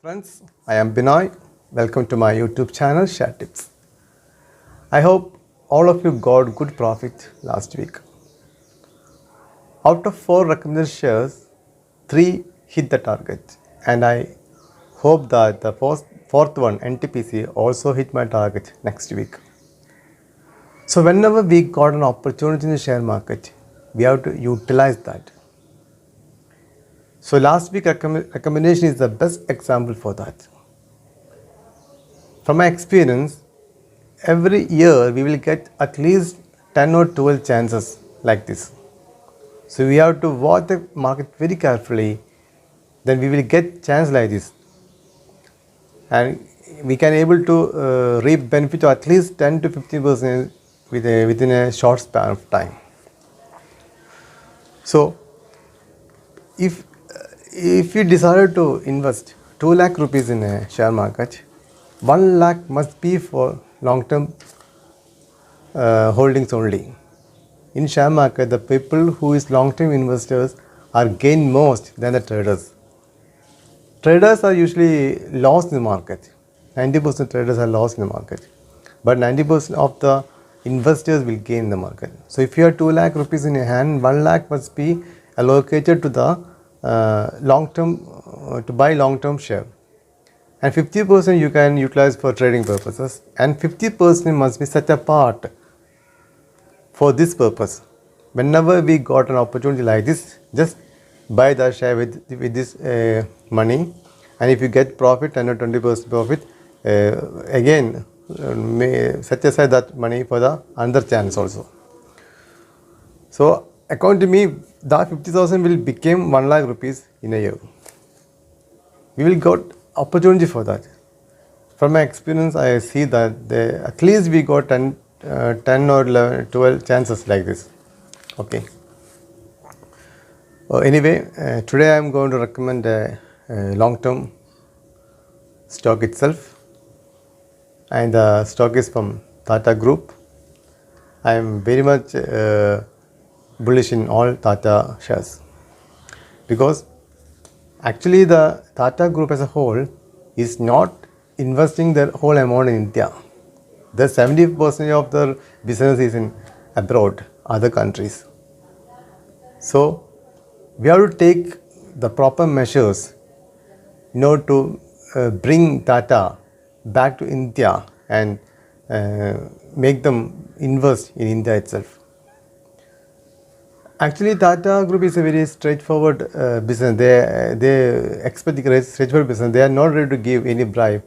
friends, I am Binoy. Welcome to my YouTube channel Share Tips. I hope all of you got good profit last week. Out of 4 recommended shares, 3 hit the target, and I hope that the fourth one, NTPC, also hit my target next week. So whenever we got an opportunity in the share market, we have to utilize that. So last week recommendation is the best example for that. From my experience, every year we will get at least 10 or 12 chances like this. So we have to watch the market very carefully, then we will get chance like this. And we can able to reap benefit of at least 10 to 15% within a short span of time. So if you decided to invest 2 lakh rupees in a share market, 1 lakh must be for long-term holdings only. In share market, the people who is long-term investors are gain most than the traders. Traders are usually lost in the market. 90% traders are lost in the market, but 90% of the investors will gain in the market. So if you have 2 lakh rupees in your hand, 1 lakh must be allocated to the long-term to buy long-term share, and 50% you can utilize for trading purposes, and 50% must be set apart for this purpose. Whenever we got an opportunity like this, just buy the share with this money, and if you get profit, 10 or 20% profit, again may set aside that money for the another chance also. So according to me, that 50,000 will become 1 lakh rupees in a year. We will got opportunity for that. From my experience, I see that at least we got 10 or 11, 12 chances like this. Okay. Anyway, today I am going to recommend a long-term stock itself, and the stock is from Tata Group. I am very much bullish in all Tata shares, because actually the Tata Group as a whole is not investing their whole amount in India. The 70% of their business is in abroad, other countries. So we have to take the proper measures in order to bring Tata back to India and make them invest in India itself. Actually, Tata Group is a very straightforward business. They expect the straightforward business. They are not ready to give any bribe.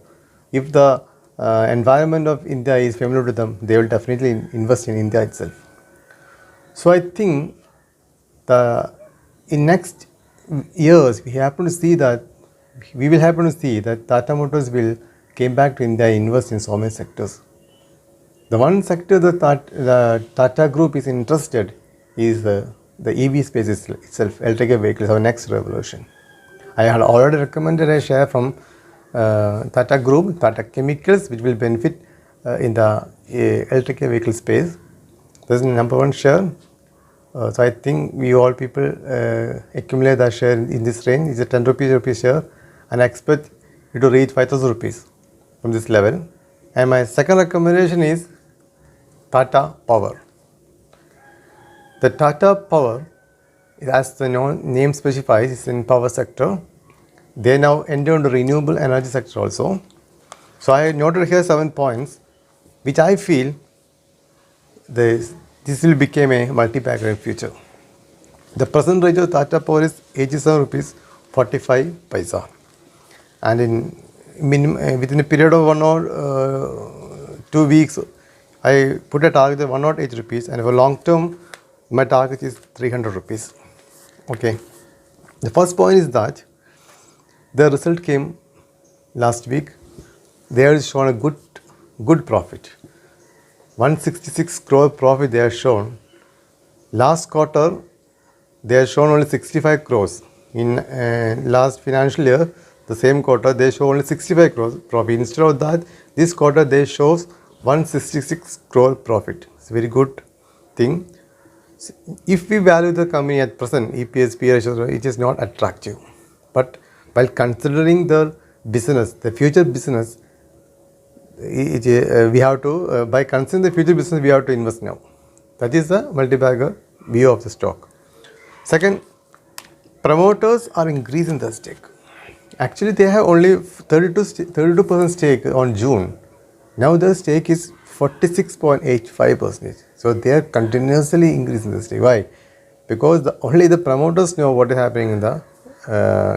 If the environment of India is familiar to them, they will definitely invest in India itself. So I think in next years we will happen to see that Tata Motors will came back to India and invest in so many sectors. The one sector that the Tata Group is interested is the EV space itself, electric vehicles, our next revolution. I had already recommended a share from Tata Group, Tata Chemicals, which will benefit in the electric vehicle space. This is the number 1 share. So I think we all people accumulate that share in this range. It's a 10 rupees share, and I expect it to reach 5,000 rupees from this level. And my second recommendation is Tata Power. The Tata Power, as the name specifies, is in power sector. They now enter into renewable energy sector also. So I noted here 7 points, which I feel this will become a multi-bagger in future. The present rate of Tata Power is 87 rupees 45 paisa, and within a period of 1 or 2 weeks, I put a target of 108 rupees, and for long term, my target is 300 rupees. Okay. The first point is that the result came last week. They have shown a good profit. 166 crore profit they have shown. Last quarter, they have shown only 65 crores. In last financial year, the same quarter, they show only 65 crores profit. Instead of that, this quarter they shows 166 crore profit. It's a very good thing. If we value the company at present, EPS, PE ratio, it is not attractive. But while considering the business, the future business, we have to, by considering the future business, we have to invest now. That is the multi-bagger view of the stock. Second, promoters are increasing their stake. Actually, they have only 32% stake on June. Now the stake is 46.85%. So they are continuously increasing the stake. Why? Because only the promoters know what is happening in the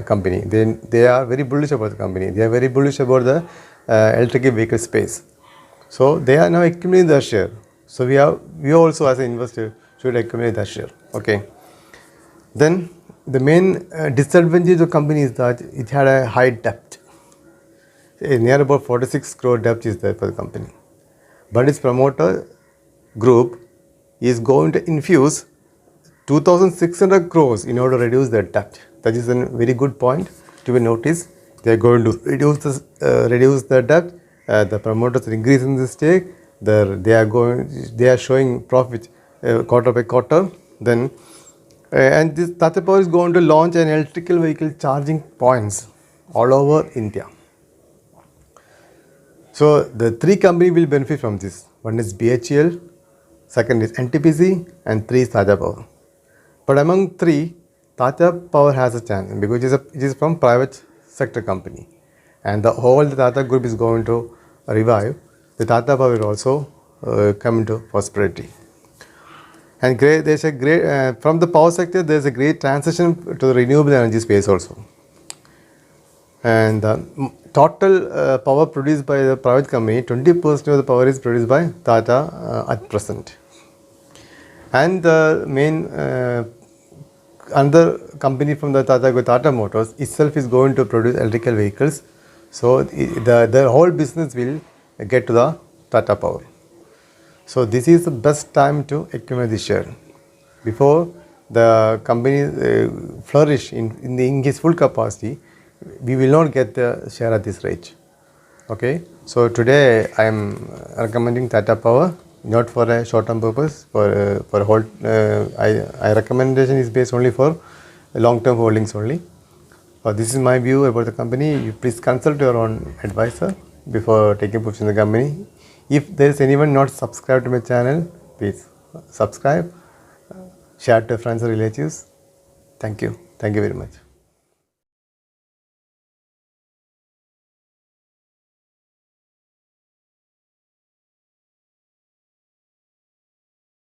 company. They are very bullish about the company. They are very bullish about the electric vehicle space. So they are now accumulating their share. So we also as an investor should accumulate that share. Okay. Then the main disadvantage of the company is that it had a high debt. Near about 46 crore debt is there for the company. But its promoter group is going to infuse 2,600 crores in order to reduce their debt. That is a very good point to be noticed. They are going to reduce the debt. The promoters are increasing the stake. They are showing profit quarter by quarter. Then and this Tata Power is going to launch an electrical vehicle charging points all over India. So the three companies will benefit from this. One is BHEL, second is NTPC, and three is Tata Power. But among three, Tata Power has a chance because it is from private sector company, and the whole Tata Group is going to revive. The Tata Power will also come into prosperity. And there's a great from the power sector. There's a great transition to the renewable energy space also. And total power produced by the private company, 20% of the power is produced by Tata at present. And the main another company from the Tata Motors itself is going to produce electrical vehicles. So the whole business will get to the Tata Power. So this is the best time to accumulate the share. Before the company flourish in its full capacity, we will not get the share at this rate. Okay. So today I am recommending Tata Power, not for a short-term purpose. For hold, I recommendation is based only for long-term holdings only. This is my view about the company. You please consult your own advisor before taking position in the company. If there is anyone not subscribed to my channel, please subscribe, share to friends and relatives. Thank you. Thank you very much.